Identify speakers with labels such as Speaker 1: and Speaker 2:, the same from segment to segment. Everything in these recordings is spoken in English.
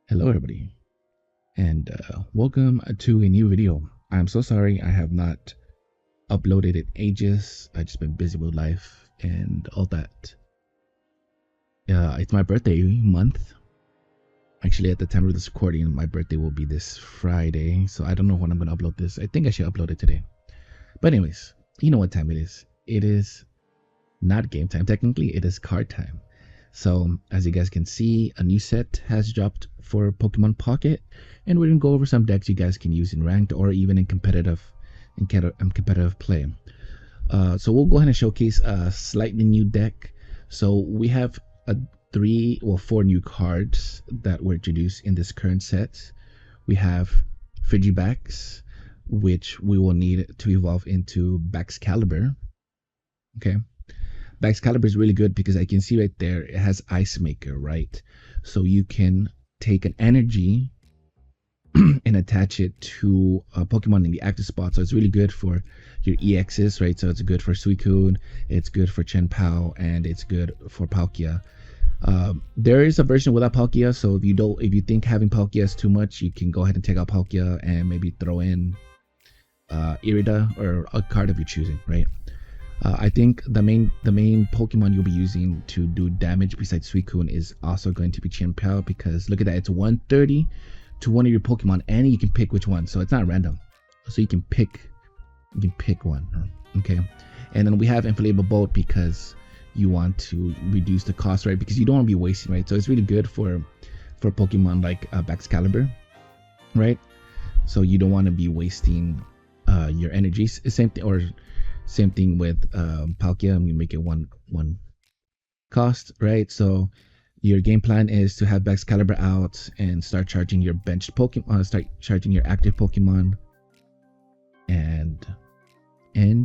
Speaker 1: Hello, everybody, and welcome to a new video. I'm so sorry I have not uploaded in ages. I just been busy with life and all that. It's my birthday month. Actually, at the time of this recording, my birthday will be this Friday, so I don't know when I'm gonna upload this. I think I should upload it today. But anyways, you know what time it is. It is not game time. Technically, it is card time. So as you guys can see, a new set has dropped for Pokemon Pocket, and we're gonna go over some decks you guys can use in ranked or even in competitive play. So we'll go ahead and showcase a slightly new deck. So we have four new cards that were introduced in this current set. We have Frigibax, which we will need to evolve into Baxcalibur. Okay. Baxcalibur is really good because I can see right there it has Ice Maker, right? So you can take an energy and attach it to a Pokemon in the active spot. So it's really good for your EXs, right? So it's good for Suicune, it's good for Chien-Pao, and it's good for Palkia. There is a version without Palkia, so if you think having Palkia is too much, you can go ahead and take out Palkia and maybe throw in Irida or a card of your choosing, right? I think the main Pokemon you'll be using to do damage besides Suicune is also going to be Chien-Pao, because look at that, it's 130 to one of your Pokemon, and you can pick which one, so it's not random. So you can pick one, okay? And then we have Inflatable Bolt because you want to reduce the cost, right? Because you don't want to be wasting, right? So it's really good for Pokemon like Baxcalibur, right? So you don't want to be wasting your energies. Same thing with Palkia. You make it one cost, right? So your game plan is to have Baxcalibur out and start charging your benched Pokemon, start charging your active Pokemon, and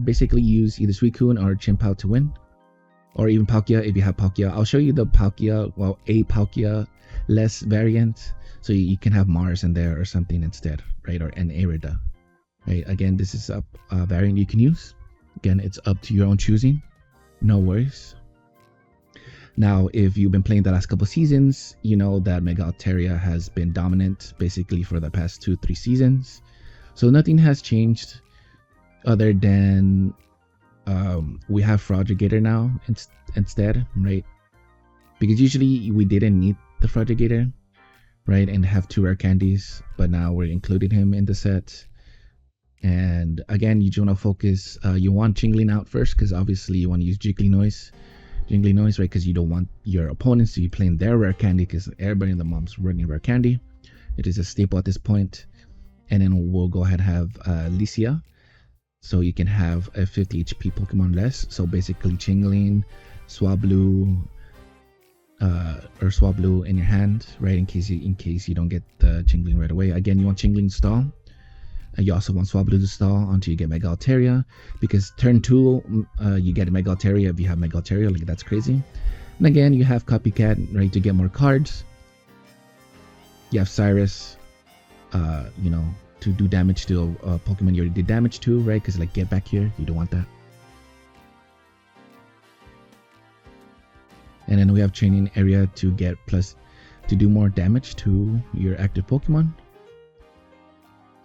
Speaker 1: basically use either Suicune or Chien-Pao to win, or even Palkia if you have Palkia. I'll show you the Palkia, a Palkia less variant, so you can have Mars in there or something instead, right? Or an Irida, right? Again, this is a variant you can use. Again, it's up to your own choosing. No worries. Now, if you've been playing the last couple seasons, you know that Mega Altaria has been dominant basically for the past 2-3 seasons. So nothing has changed other than we have Froggigator now instead, right? Because usually we didn't need the Froggigator, right? And have 2 rare candies, but now we're including him in the set. And again, you want to focus, you want Jingling out first, because obviously you want to use Jiggly Noise, right? Because you don't want your opponents to be playing their rare candy, because everybody in the mom's running rare candy. It is a staple at this point. And then we'll go ahead and have Licia, so you can have a 50 HP Pokemon less. So basically Jingling, Swablu, in your hand, right? In case you don't get the Jingling right away. Again, you want Jingling stall. You also want Swablu to stall until you get Mega Altaria, because turn 2 you get a Mega Altaria if you have Mega Altaria. Like, that's crazy. And again, you have Copycat, right, to get more cards. You have Cyrus, to do damage to a Pokemon you already did damage to, right? Because like, get back here, you don't want that. And then we have Training Area to to do more damage to your active Pokemon.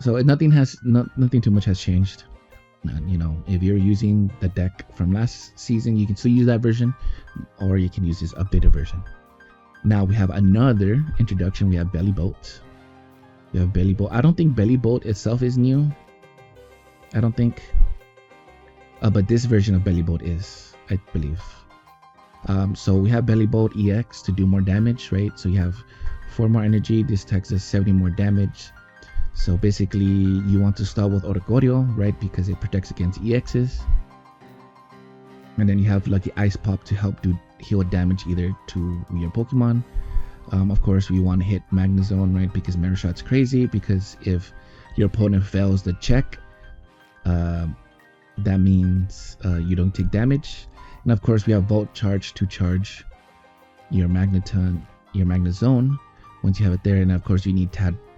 Speaker 1: So nothing too much has changed. If you're using the deck from last season, you can still use that version, or you can use this updated version. Now we have another introduction. We have Belly Bolt. I don't think Belly Bolt itself is new. I don't think. But this version of Belly Bolt is, I believe. So we have Belly Bolt EX to do more damage, right? So you have 4 more energy. This takes us 70 more damage. So basically, you want to start with Oricorio, right? Because it protects against EXs. And then you have Lucky Ice Pop to help heal damage either to your Pokemon. Of course, we want to hit Magnezone, right? Because Mirror Shot's crazy. Because if your opponent fails the check, that means you don't take damage. And of course, we have Volt Charge to charge your Magnezone once you have it there. And of course, you need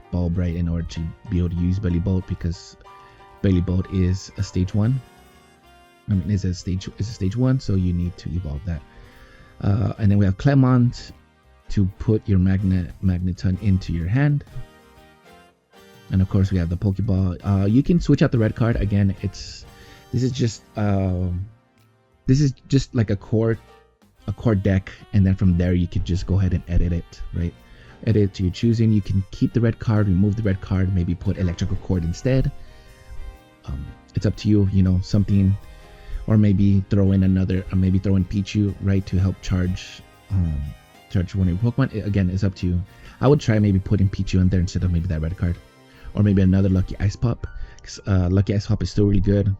Speaker 1: Bulb, right, in order to be able to use Belly Bolt, because Belly Bolt is a stage 1. It's a stage 1, so you need to evolve that. And then we have Clemont, to put your Magneton into your hand. And of course we have the Pokeball. You can switch out the red card. Again, this is just like a core deck, and then from there you could just go ahead and edit it, right? Edit it to your choosing. You can keep the red card, remove the red card, maybe put electrical cord instead. It's up to you, you know, something, or maybe throw in Pichu, right, to help charge one of your Pokemon. Again, it's up to you. I would try maybe putting Pichu in there instead of maybe that red card, or maybe another Lucky Ice Pop. Lucky Ice Pop is still really good.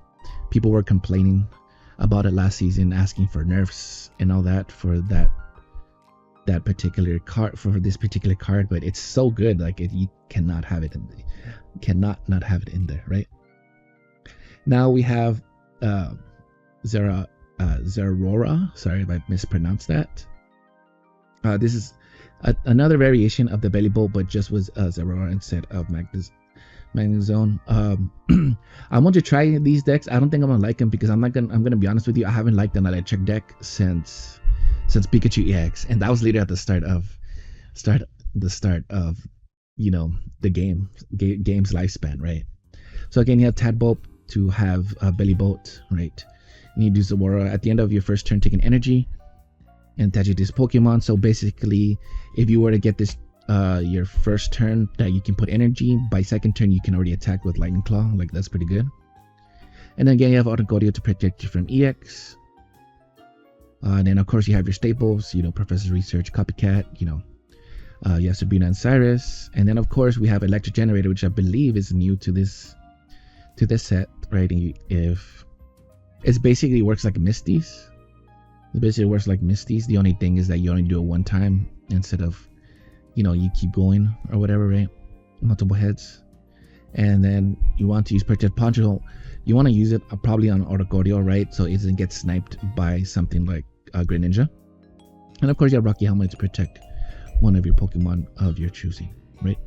Speaker 1: People were complaining about it last season, asking for nerfs and all that for that particular card, for this particular card, but it's so good, like you cannot have it in not have it in there, right? Now we have Zeraora. Sorry if I mispronounced that. This is another variation of the Belly Bolt, but just was Zeraora instead of Magnezone. I want to try these decks. I don't think I'm gonna like them because I'm gonna be honest with you. I haven't liked an electric deck since Pikachu EX, and that was later at the start of you know, the game's lifespan, right? So again, you have Tadbolt to have Belly Bolt, right? You need to do Zeraora at the end of your first turn, take an energy and attach it to this Pokemon. So basically, if you were to get this your first turn that you can put energy, by second turn you can already attack with Lightning Claw. Like, that's pretty good. And then again, you have Autogodio to protect you from EX. And then of course you have your staples, you know, Professor Research, Copycat, you know, you have Sabrina and Cyrus. And then of course we have Electric Generator, which I believe is new to this set, right? If it basically works like Misty's. It basically works like Misty's. The only thing is that you only do it one time instead of, you know, you keep going or whatever, right? Multiple heads. And then you want to use Protect Poncho. You want to use it probably on Autogodio, right? So it doesn't get sniped by something like Greninja. And of course you have Rocky Helmet to protect one of your Pokemon of your choosing, right?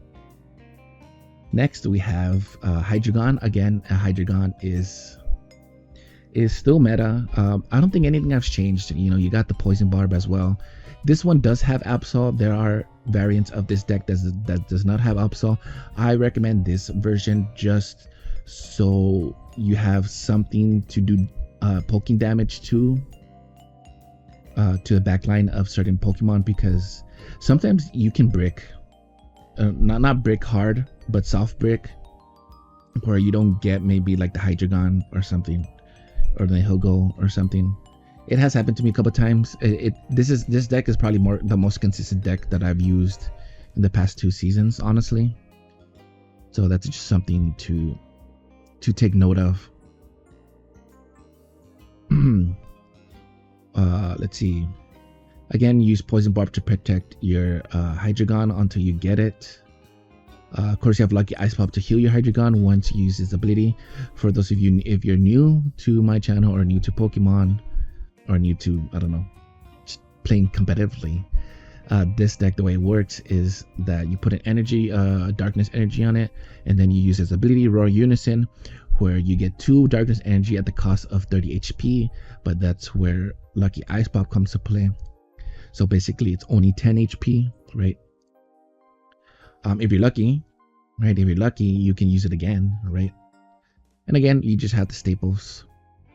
Speaker 1: Next we have Hydreigon. Again, Hydreigon is still meta. I don't think anything has changed. You know, you got the Poison Barb as well. This one does have Absol. There are variants of this deck that does not have Absol. I recommend this version just so you have something to do poking damage to the backline of certain Pokemon, because sometimes you can brick, not brick hard, but soft brick, where you don't get maybe like the Hydreigon or something, or the Hilgo or something. It has happened to me a couple times. This deck is probably the most consistent deck that I've used in the past 2 seasons, honestly. So that's just something to take note of. Let's see. Again, use Poison Barb to protect your Hydreigon until you get it. Of course, you have Lucky Ice Pop to heal your Hydreigon once you use this ability. For those of you, if you're new to my channel or new to Pokemon, or new to, I don't know, just playing competitively, this deck, the way it works is that you put an energy, darkness energy on it, and then you use this ability, Roar Unison, where you get 2 darkness energy at the cost of 30 HP, but that's where Lucky Ice Pop comes to play. So basically it's only 10 HP, right? If you're lucky, right? If you're lucky, you can use it again, right? And again, you just have the staples,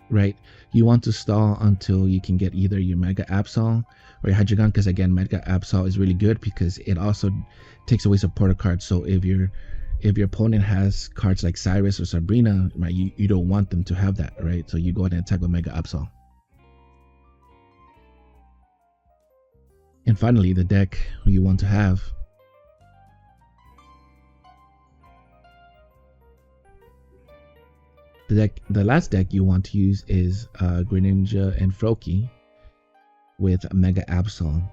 Speaker 1: right? You want to stall until you can get either your Mega Absol or your Hydreigon, because again, Mega Absol is really good because it also takes away supporter cards. So if your opponent has cards like Cyrus or Sabrina, right, you don't want them to have that, right? So you go ahead and attack with Mega Absol. And finally, the deck you want to have. The last deck you want to use is Greninja and Froakie with Mega Absol.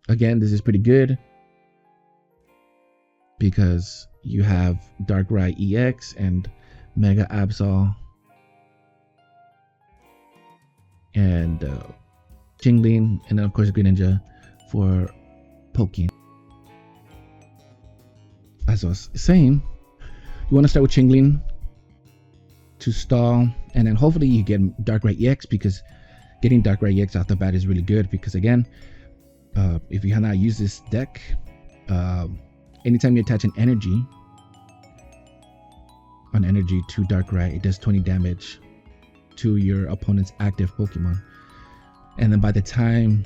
Speaker 1: Again, this is pretty good because you have Darkrai EX and Mega Absol and Jingling, and then of course Greninja for poking. As I was saying, you want to start with Chingling to stall, and then hopefully you get Darkrai EX, because getting Darkrai EX off the bat is really good, because again, If you have not used this deck, uh, anytime you attach an energy to Darkrai, it does 20 damage to your opponent's active Pokemon. And then by the time,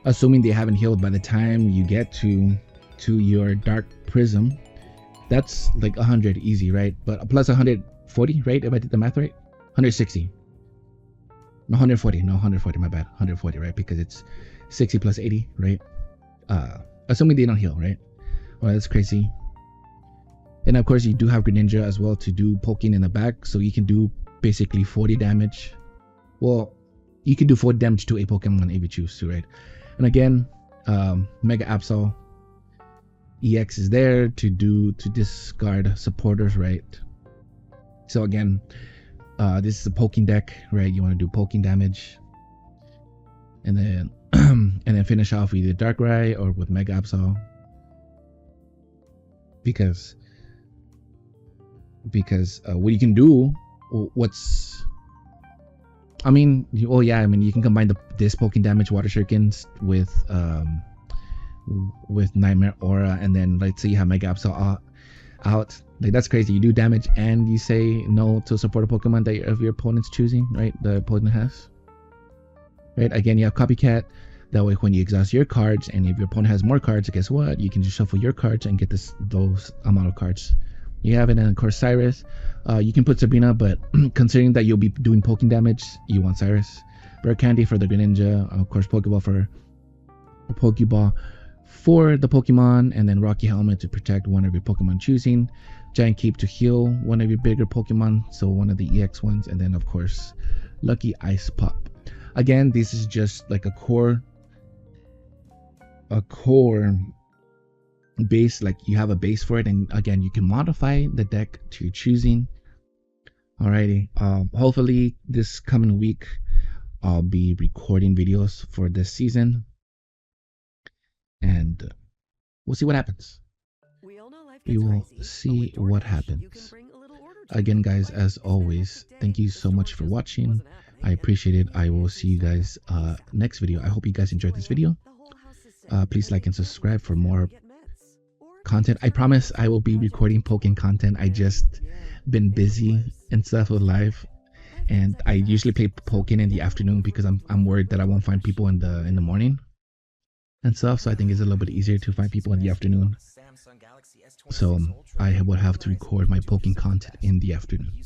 Speaker 1: assuming they haven't healed, by the time you get to your Dark Prism, that's like 100 easy, right? But plus 140, right? If I did the math right, 160. No, 140. No, 140. My bad. 140, right? Because it's 60 plus 80, right? Assuming they don't heal, right? Well, that's crazy. And of course, you do have Greninja as well to do poking in the back, so you can do basically 40 damage. Well, you can do 40 damage to a Pokemon if you choose to, right? And again, Mega Absol EX is there to discard supporters, right? So again, this is a poking deck, right? You want to do poking damage, and then and then finish off with either Darkrai or with Mega Absol, because what you can do, you can combine this poking damage Water Shurikens with Nightmare Aura, and then let's say you have Mega Absol out. Like, that's crazy. You do damage and you say no to support a Pokemon that of your opponent's choosing, right? The opponent has. Right? Again, you have Copycat. That way, when you exhaust your cards, and if your opponent has more cards, guess what? You can just shuffle your cards and get those amount of cards. You have it, and of course Cyrus. You can put Sabrina, but considering that you'll be doing poking damage, you want Cyrus. Rare Candy for the Greninja, of course Pokeball for the Pokemon, and then Rocky Helmet to protect one of your Pokemon choosing. Giant Cape to heal one of your bigger Pokemon, so one of the EX ones, and then of course Lucky Ice Pop. Again, this is just like a core base, like you have a base for it, and again you can modify the deck to your choosing. Alrighty, hopefully this coming week I'll be recording videos for this season, and we'll see what happens. We will see what happens. Again, guys, as always, thank you so much for watching. I appreciate it. I will see you guys next video. I hope you guys enjoyed this video. Please like and subscribe for more content. I promise I will be recording Pokémon content. I just been busy and stuff with life, and I usually play Pokémon in the afternoon because I'm worried that I won't find people in the morning and stuff. So I think it's a little bit easier to find people in the afternoon. So I would have to record my Pokémon content in the afternoon.